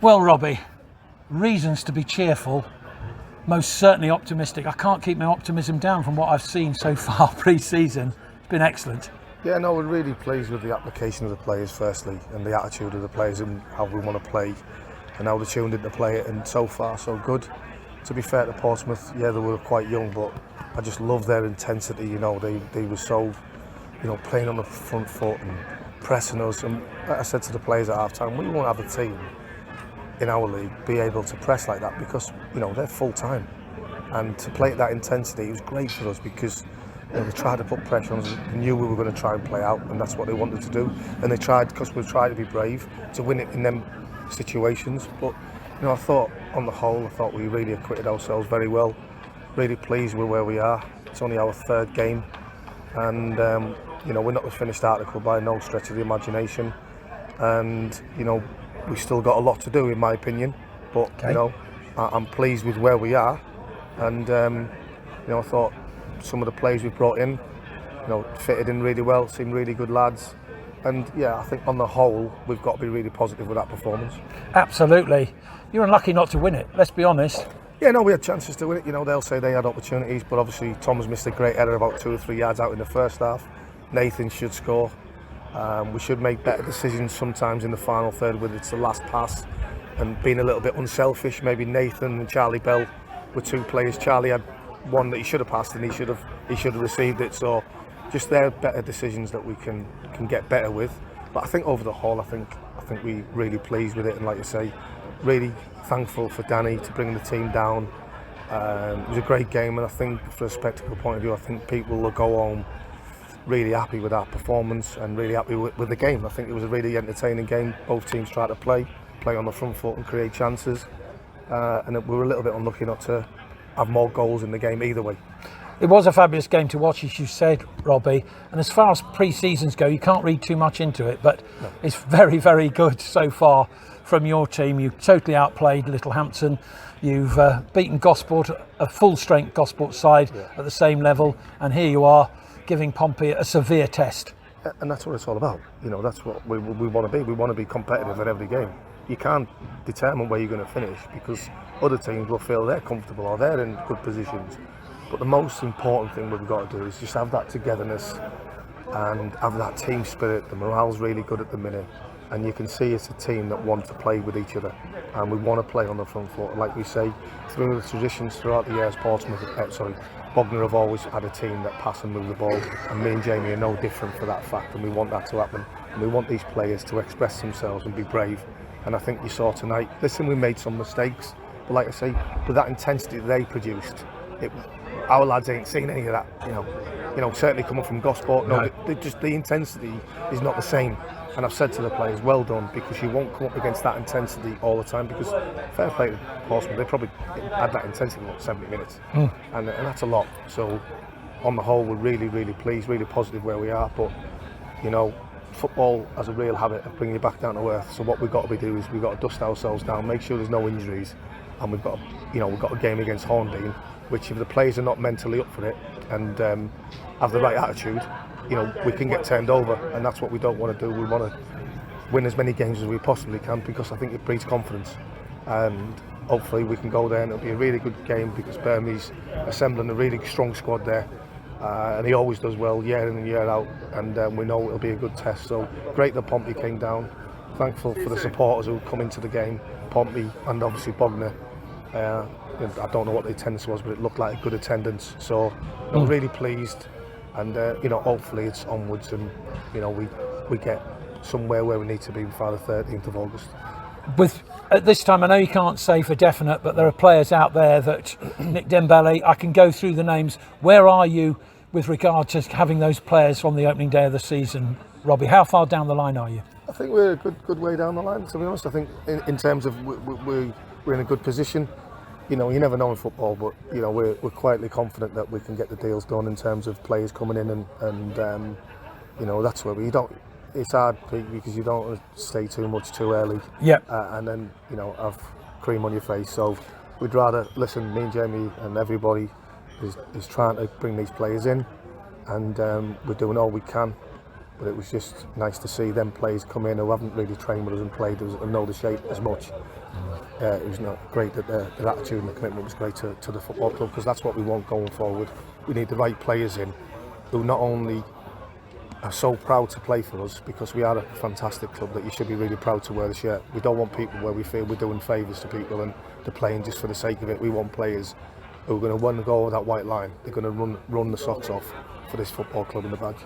Well, Robbie, reasons to be cheerful, most certainly optimistic. I can't keep my optimism down from what I've seen so far pre-season. It's been excellent. Yeah, no, we're really pleased with the application of the players firstly, and the attitude of the players and how we want to play and how they're tuned in to play it, and so far so good. To be fair to Portsmouth, yeah, they were quite young, but I just love their intensity. They were so, playing on the front foot and pressing us. And like I said to the players at half time, we won't have a team in our league be able to press like that because they're full time, and to play at that intensity, it was great for us because they tried to put pressure on us. They knew we were going to try and play out, and that's what they wanted to do. And they tried, because we tried to be brave to win it in them situations. But I thought on the whole, we really acquitted ourselves very well. Really pleased with where we are. It's only our third game, and we're not the finished article by no stretch of the imagination. And we've still got a lot to do, in my opinion. But I'm pleased with where we are, and I thought some of the players we brought in, fitted in really well, seemed really good lads. And yeah, I think on the whole, we've got to be really positive with that performance. Absolutely. You're unlucky not to win it, let's be honest. Yeah, no, we had chances to win it. They'll say they had opportunities, but obviously Tom's missed a great header about 2 or 3 yards out in the first half. Nathan should score. We should make better decisions sometimes in the final third, whether it's the last pass and being a little bit unselfish. Maybe Nathan and Charlie Bell were 2 players. Charlie had one that he should have passed, and he should have received it. So just they're better decisions that we can get better with. But I think over the whole, I think we're really pleased with it, and like you say, really thankful for Danny to bring the team down. It was a great game, and I think from a spectacle point of view, I think people will go home really happy with our performance and really happy with the game. I think it was a really entertaining game. Both teams tried to play on the front foot and create chances, and we were a little bit unlucky not to have more goals in the game either way. It was a fabulous game to watch, as you said, Robbie. And as far as pre-seasons go, you can't read too much into it, but no. It's very, very good so far from your team. You've totally outplayed Littlehampton. You've beaten Gosport, a full-strength Gosport side at the same level. And here you are, giving Pompey a severe test. And that's what it's all about. That's what we want to be. We want to be competitive at every game. You can't determine where you're going to finish because other teams will feel they're comfortable or they're in good positions. But the most important thing we've got to do is just have that togetherness and have that team spirit. The morale's really good at the minute, and you can see it's a team that want to play with each other, and we want to play on the front foot. Like we say, through the traditions throughout the years, Bognor have always had a team that pass and move the ball, and me and Jamie are no different for that fact, and we want that to happen. And we want these players to express themselves and be brave, and I think you saw tonight. Listen, we made some mistakes, but like I say, with that intensity they produced, our lads ain't seen any of that. Certainly coming from Gosport, the intensity is not the same. And I've said to the players, well done, because you won't come up against that intensity all the time. Because fair play to Portsmouth, they probably had that intensity for 70 minutes, and that's a lot. So on the whole, we're really, really pleased, really positive where we are. But football has a real habit of bringing you back down to earth. So what we've got to do is we've got to dust ourselves down, make sure there's no injuries, and we've got a game against Horndean, which if the players are not mentally up for it and have the right attitude, we can get turned over, and that's what we don't want to do. We want to win as many games as we possibly can because I think it breeds confidence, and hopefully we can go there and it'll be a really good game because Birmingham assembling a really strong squad there, and he always does well year in and year out, and we know it'll be a good test. So great that Pompey came down. Thankful for the supporters who come into the game, Pompey and obviously Bognor. I don't know what the attendance was, but it looked like a good attendance. So I'm really pleased, and hopefully it's onwards, and we get somewhere where we need to be before the 13th of August. At this time, I know you can't say for definite, but there are players out there that Nick Dembele, I can go through the names. Where are you with regard to having those players from the opening day of the season, Robbie? How far down the line are you? I think we're a good way down the line, to be honest. I think in terms of we're in a good position. You never know in football, but we're quietly confident that we can get the deals done in terms of players coming in, and that's where it's hard because you don't want to stay too much too early. Yeah. And then have cream on your face. So we'd rather listen. Me and Jamie and everybody is trying to bring these players in, and we're doing all we can. but it was just nice to see them players come in who haven't really trained with us and played us and know the shape as much. It was not great that their attitude and the commitment was great to the football club, because that's what we want going forward. We need the right players in who not only are so proud to play for us, because we are a fantastic club that you should be really proud to wear the shirt. We don't want people where we feel we're doing favours to people and they're playing just for the sake of it. We want players who are going to go over that white line. They're going to run the socks off for this football club and the badge.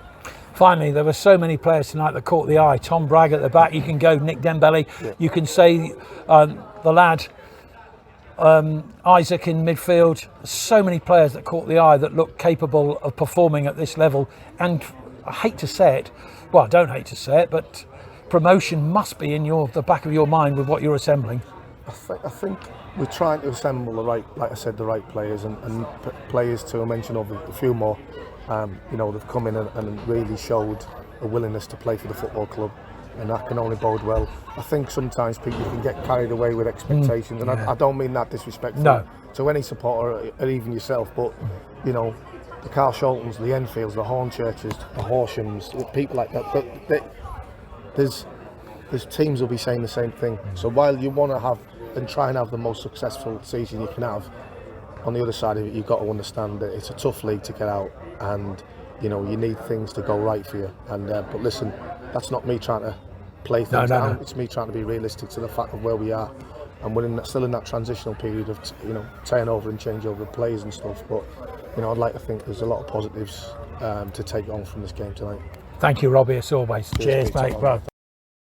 Finally, there were so many players tonight that caught the eye. Tom Bragg at the back, you can go Nick Dembele, you can say the lad Isaac in midfield. So many players that caught the eye that look capable of performing at this level. And I hate to say it, well, I don't hate to say it, but promotion must be in the back of your mind with what you're assembling. I think we're trying to assemble the right, like I said, the right players and players to mention of a few more. They've come in and really showed a willingness to play for the football club, and that can only bode well. I think sometimes people can get carried away with expectations, and I don't mean that disrespectful to any supporter or even yourself, but the Carl Sholtons, the Enfields, the Hornchurches, the Horshams, people like that. There's teams will be saying the same thing. So while you want to have and try and have the most successful season you can have, on the other side of it, you've got to understand that it's a tough league to get out, and you need things to go right for you. And but listen, that's not me trying to play things down. No. It's me trying to be realistic to the fact of where we are, and we're still in that transitional period of turn over and change over players and stuff. But I'd like to think there's a lot of positives to take on from this game tonight. Thank you, Robbie, as always. Cheers mate. Bro.